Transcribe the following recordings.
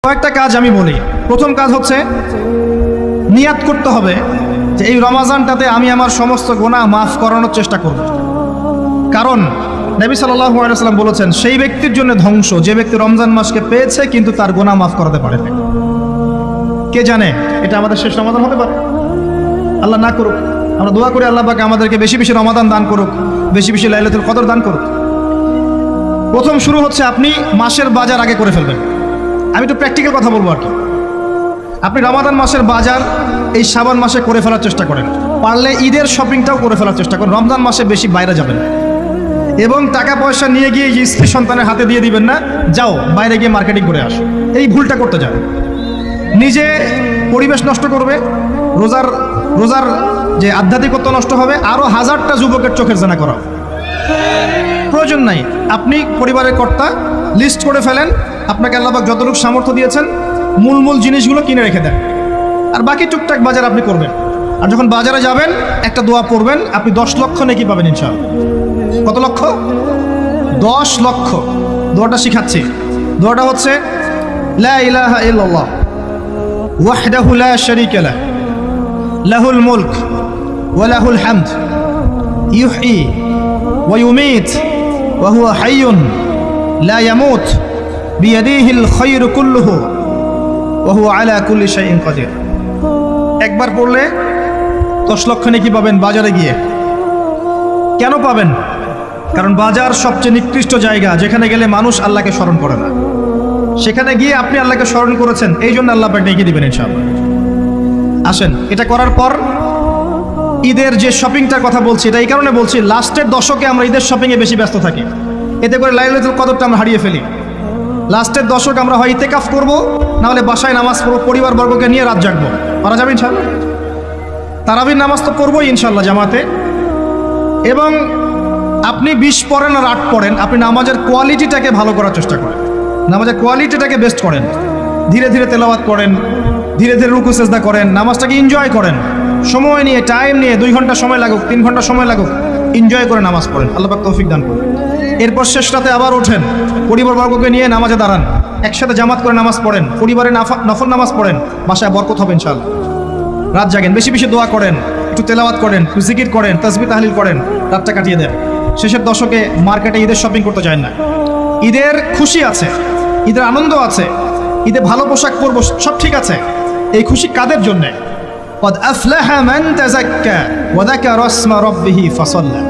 কয়েকটা কাজ আমি বলি। প্রথম কাজ হচ্ছে নিয়াত করতে হবে যে এই রমাজানটাতে আমি আমার সমস্ত গুনাহ মাফ করানোর চেষ্টা করব। কারণ নবী সাল্লাল্লাহু আলাইহি ওয়াসাল্লাম বলেছেন, সেই ব্যক্তির জন্য ধ্বংস যে ব্যক্তি রমজান মাসকে পেয়েছে কিন্তু তার গুনাহ মাফ করাতে পারে না। কে জানে এটা আমাদের শেষ রমাদান হতে পারে? আল্লাহ না করুক। আমরা দোয়া করি আল্লাহ পাক আমাদেরকে বেশি বেশি রমাদান দান করুক, বেশি বেশি লাইলাতুল কদর দান করুক। প্রথম শুরু হচ্ছে আপনি মাসের বাজার আগে করে ফেলবেন। আমি একটু প্র্যাকটিক্যাল কথা বলবো আর কি। আপনি রমাদান মাসের বাজার এই শাবান মাসে করে ফেলার চেষ্টা করেন, পারলে ঈদের শপিংটাও করে ফেলার চেষ্টা করেন। রমজান মাসে বেশি বাইরে যাবেন এবং টাকা পয়সা নিয়ে গিয়ে যে স্ত্রী সন্তানের হাতে দিয়ে দিবেন না, যাও বাইরে গিয়ে মার্কেটিং করে আসো, এই ভুলটা করতে যান। নিজে পরিবেশ নষ্ট করবে, রোজার যে আধ্যাত্মিকত্ব নষ্ট হবে, আরও হাজারটা যুবকের চোখের জানা করা প্রয়োজন নাই। আপনি পরিবারের কর্তা, লিস্ট করে ফেলেন, আপনাকে আল্লাহ পাক যতটুকু সামর্থ্য দিয়েছেন মূল জিনিসগুলো কিনে রেখে দেন, আর বাকি টুকটাক বাজার আপনি করবেন। আর যখন বাজারে যাবেন একটা দোয়া পড়বেন, আপনি 10 লক্ষ নেকি পাবেন ইনশাআল্লাহ। কত লক্ষ? 10 লক্ষ। দোয়াটা শিখাচ্ছি। দোয়াটা হচ্ছে লা ইলাহা ইল্লাল্লাহ ওয়াহদাহু লা শারীকা লাহ লাহুল মুলক ওয়া লাহুল হামদ ইউহয়ী ওয়া ইউমীত ওয়া হুয়া হাইয়ুন লা ইয়ামুত বিয়াদিহিল খায়রু কুল্লুহু ওয়া হুয়া আলা কুল্লি শাইইন কাদির। একবার পড়লে 10 লক্ষ নেকি পাবেন বাজারে গিয়ে। কেন পাবেন? কারণ বাজার সবচেয়ে নিকৃষ্ট জায়গা, যেখানে গেলে মানুষ আল্লাহকে স্মরণ করে না। সেখানে গিয়ে আপনি আল্লাহকে স্মরণ করেছেন, এই জন্য আল্লাহ পাক নেকি দিবেন ইনশাআল্লাহ। আসেন, এটা করার পর ঈদের যে শপিংটার কথা বলছি, এটা এই কারণে বলছি, লাস্টের দশকে আমরা ঈদের শপিংয়ে বেশি ব্যস্ত থাকি। এতে করে লাইলাতুল কদরটা আমরা হারিয়ে ফেলি। লাস্টের দশক আমরা হয় ইতেকাফ করবো, নাহলে বাসায় নামাজ পড়বো, পরিবারবর্গকে নিয়ে রাত জাগবো। পারা যাবে ইনশাআল্লাহ? তারাবির নামাজ তো পড়বো ইনশাআল্লাহ জামাতে। এবং আপনি 20 পড়েন আর 8 পড়েন, আপনি নামাজের কোয়ালিটিটাকে ভালো করার চেষ্টা করেন, নামাজের কোয়ালিটিটাকে বেস্ট করেন। ধীরে ধীরে তেলাওয়াত করেন, ধীরে ধীরে রুকু সেজদা করেন, নামাজটাকে এনজয় করেন। সময় নিয়ে, টাইম নিয়ে, 2 ঘন্টা সময় লাগুক, 3 ঘন্টা সময় লাগুক, এনজয় করে নামাজ পড়েন। আল্লাহ পাক তৌফিক দান করুন। এরপর শেষ রাতে আবার ওঠেন, পরিবারবর্গকে নিয়ে নামাজে দাঁড়ান, একসাথে জামাত করে নামাজ পড়েন, পরিবারে নফল নামাজ পড়েন, বাসায় বরকত হবে ইনশাআল্লাহ। রাত জাগেন, বেশি বেশি দোয়া করেন, একটু তেলাওয়াত করেন, একটু জিকির করেন, তাসবিহ তাহলিল করেন, রাতটা কাটিয়ে দেন। শেষের দশকে মার্কেটে ঈদের শপিং করতে যায় না। ঈদের খুশি আছে, ঈদের আনন্দ আছে, ঈদে ভালো পোশাক পরবো, সব ঠিক আছে। এই খুশি কাদের জন্যে? قد أفلح من تزكى وذكر اسم ربه فصلى।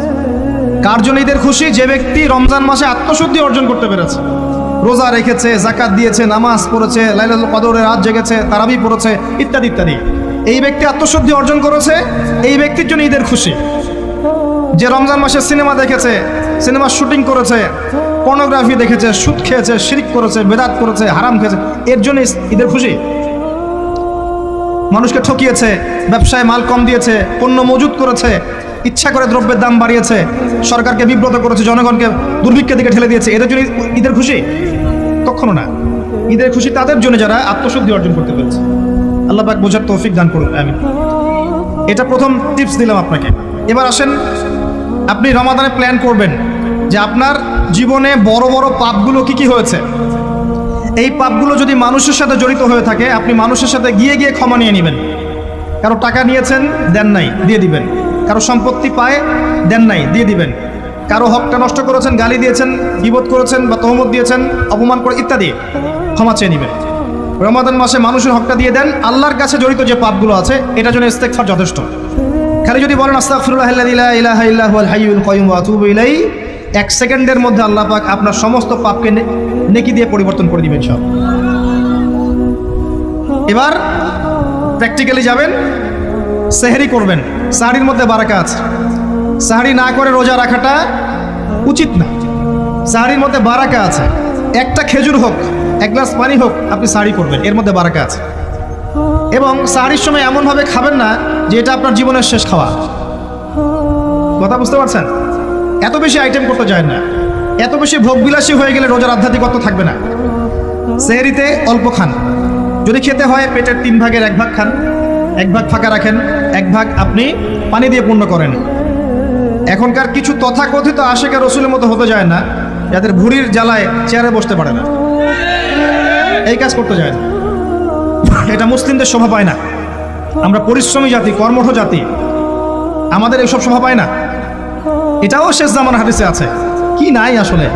কার জন্য ঈদের খুশি? যে ব্যক্তি রমজান মাসে আত্মশুদ্ধি অর্জন করতে পেরেছে, রোজা রেখেছে, যাকাত দিয়েছে, নামাজ পড়েছে, লাইলাতুল কদরে রাত জেগেছে, তারাবি পড়েছে, ইত্যাদি ইত্যাদি। এই ব্যক্তি আত্মশুদ্ধি অর্জন করেছে, এই ব্যক্তির জন্য ঈদের খুশি। যে রমজান মাসে সিনেমা দেখেছে, সিনেমার শুটিং করেছে, পর্নোগ্রাফি দেখেছে, সুদ খেয়েছে, শিরক করেছে, বেদাত করেছে, হারাম খেয়েছে, এর জন্য ঈদের খুশি। মানুষকে ঠকিয়েছে, ব্যবসায় মাল কম দিয়েছে, পণ্য মজুত করেছে, ইচ্ছা করে দ্রব্যের দাম বাড়িয়েছে, সরকারকে বিব্রত করেছে, জনগণকে দুর্ভিক্ষের দিকে ঠেলে দিয়েছে, এদের জন্য ঈদের খুশি? কখনো না। ঈদের খুশি তাদের জন্য যারা আত্মশুদ্ধি অর্জন করতে পেরেছে। আল্লাহ পাক বোঝার তৌফিক দান করুন, আমিন। এটা প্রথম টিপস দিলাম আপনাকে। এবার আসেন, আপনি রমাদানে প্ল্যান করবেন যে আপনার জীবনে বড় বড় পাপগুলো কি কি হয়েছে। এই পাপগুলো যদি মানুষের সাথে জড়িত হয়ে থাকে, আপনি মানুষের সাথে গিয়ে গিয়ে ক্ষমা নিয়ে নেবেন। কারো টাকা নিয়েছেন, দেন নাই, দিয়ে দিবেন। কারো সম্পত্তি পায়, দেন নাই, দিয়ে দিবেন। কারো হকটা নষ্ট করেছেন, গালি দিয়েছেন, গীবত করেছেন বা তহমত দিয়েছেন, অপমান করে ইত্যাদি, ক্ষমা চেয়ে নেবেন। রমাদান মাসে মানুষের হকটা দিয়ে দেন। আল্লাহর কাছে জড়িত যে পাপগুলো আছে, এটার জন্য ইস্তেগফার যথেষ্ট। খালি যদি বলেন আস্তাগফিরুল্লাহাল্লাযী লা ইলাহা ইল্লা হুয়াল হাইয়ুল কাইয়্যুম ওয়া আতুবু ইলাইহি, 1 সেকেন্ডের মধ্যে আল্লাহ পাক আপনার সমস্ত পাপকে নেকি দিয়ে পরিবর্তন করে দিবেন সব। এবার প্র্যাকটিক্যালি যাবেন, সেহরি করবেন। সাহরির মধ্যে বারাকা আছে। সাহরি না করে রোজা রাখাটা উচিত না। সাহরির মধ্যে বারাকা আছে। একটা খেজুর হোক, 1 গ্লাস পানি হোক, আপনি সাহরি করবেন, এর মধ্যে বারাকা আছে। এবং সাহরির সময় এমনভাবে খাবেন না যে এটা আপনার জীবনের শেষ খাওয়া। কথা বুঝতে পারছেন? এত বেশি আইটেম করতে যায় না, এত বেশি ভোগবিলাসী হয়ে গেলে রোজার আধ্যাত্মিকত্ব থাকবে না। সেহরিতে অল্প খান, যদি খেতে হয় পেটের 3 ভাগের 1 ভাগ খান, 1 ভাগ ফাঁকা রাখেন, 1 ভাগ আপনি পানি দিয়ে পূর্ণ করেন। এখনকার কিছু তথাকথিত আশিকা রসুলের মতো হতে যায় না, যাদের ভুঁড়ির জ্বালায় চেয়ারে বসতে পারে না। এই কাজ করতে যায় না। এটা মুসলিমদের শোভা পায় না। আমরা পরিশ্রমী জাতি, কর্মঠ জাতি, আমাদের এইসব শোভা পায় না। এটাও শেষ জামানার হাদিসে আছে। কি নাই আসলে,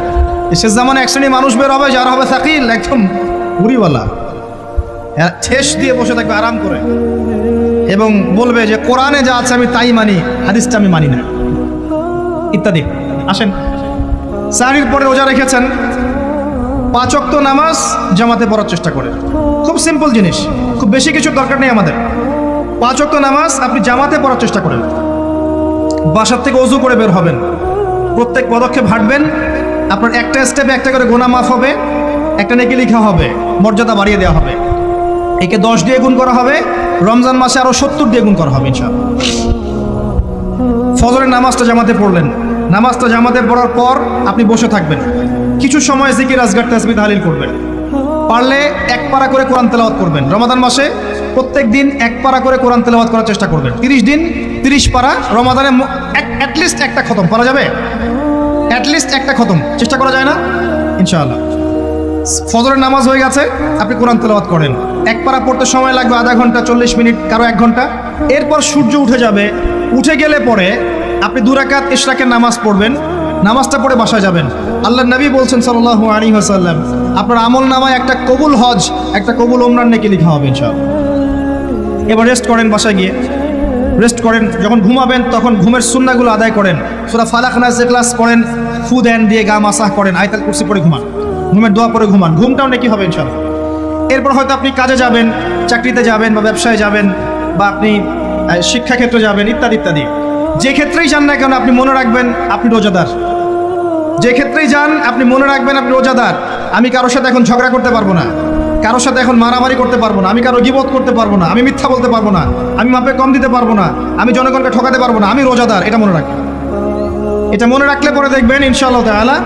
শেষ জামানে এক শ্রেণী মানুষ বের হবে যারা হবে সাকিল, একদম বুড়িওয়ালা, ঠেস দিয়ে বসে থাকবে আরাম করে, এবং বলবে যে কোরআনে যা আছে আমি তাই মানি, হাদিসটা আমি মানি না, ইত্যাদি। আসেন, সাহরির পরে রোজা রেখেছেন, 5 ওয়াক্ত নামাজ জামাতে পড়ার চেষ্টা করে। খুব সিম্পল জিনিস, খুব বেশি কিছুর দরকার নেই আমাদের। 5 ওয়াক্ত নামাজ আপনি জামাতে পড়ার চেষ্টা করেন। বাসার থেকে ওযু করে বের হবেন, প্রত্যেক পদক্ষেপ হাঁটবেন, আপনার একটা স্টেপে একটা করে গুনাহ মাফ হবে, একটা নেকি লেখা হবে, মর্যাদা বাড়িয়ে দেওয়া হবে। একে 10 দিয়ে গুণ করা হবে, রমজান মাসে আরো 70 দিয়ে গুণ করা হবে ইনশাআল্লাহ। ফজরের নামাজটা জামাতে পড়লেন, নামাজটা জামাতে পড়ার পর আপনি বসে থাকবেন, কিছু সময় জিকির আজগার তাসবিহ তাহলিল করবেন। পারলে 1 পারা করে কোরআন তেলাওয়াত করবেন। রমাদান মাসে প্রত্যেক দিন 1 পারা করে কোরআন তেলাওয়াত করার চেষ্টা করবেন। 30 দিন 30 পারা, রমাদানে অ্যাটলিস্ট একটা খতম করা যাবে, অ্যাটলিস্ট একটা খতম চেষ্টা করা যায় না ইনশাআল্লাহ। ফজরের নামাজ হয়ে গেছে, আপনি কোরআন তেলাওয়াত করেন। 1 পারা পড়তে সময় লাগবে আধা ঘন্টা, 40 মিনিট, কারো 1 ঘন্টা। এরপর সূর্য উঠে যাবে, উঠে গেলে পরে আপনি 2 রাকাত ইশরাকের নামাজ পড়বেন, নামাজটা পড়ে বাসায় যাবেন। আল্লাহর নবী বলছেন সাল্লাল্লাহু আলাইহি ওয়াসাল্লাম, আপনার আমল নামায় একটা কবুল হজ, একটা কবুল ওমরার নেকি লেখা হবে ইনশাআল্লাহ। এবার রেস্ট করেন, বাসায় গিয়ে রেস্ট করেন। যখন ঘুমাবেন তখন ঘুমের সুন্নাহগুলো আদায় করেন। সূরা ফালাক নাস ইখলাস পড়েন, ফু দেন, দিয়ে গা মাসাহ করেন, আয়াতুল কুরসি পড়ে ঘুমান, ঘুমের দোয়া পড়ে ঘুমান, ঘুমটাও নেকি হবে ইনশাআল্লাহ। এরপর হয়তো আপনি কাজে যাবেন, চাকরিতে যাবেন, বা ব্যবসায় যাবেন, বা আপনি শিক্ষাক্ষেত্রে যাবেন, ইত্যাদি ইত্যাদি। যে ক্ষেত্রেই যান না কেন আপনি মনে রাখবেন আপনি রোজাদার। যে ক্ষেত্রেই যান আপনি মনে রাখবেন আপনি রোজাদার। আমি কারোর সাথে এখন ঝগড়া করতে পারবো না, কারোর সাথে এখন মারামারি করতে পারবো না, আমি কারো গীবত করতে পারবো না, আমি মিথ্যা বলতে পারবো না, আমি মাপে কম দিতে পারবো না, আমি জনগণকে ঠকাতে পারবো না, আমি রোজাদার। এটা মনে রাখবেন। এটা মনে রাখলে পরে দেখবেন ইনশাআল্লাহ তাআলা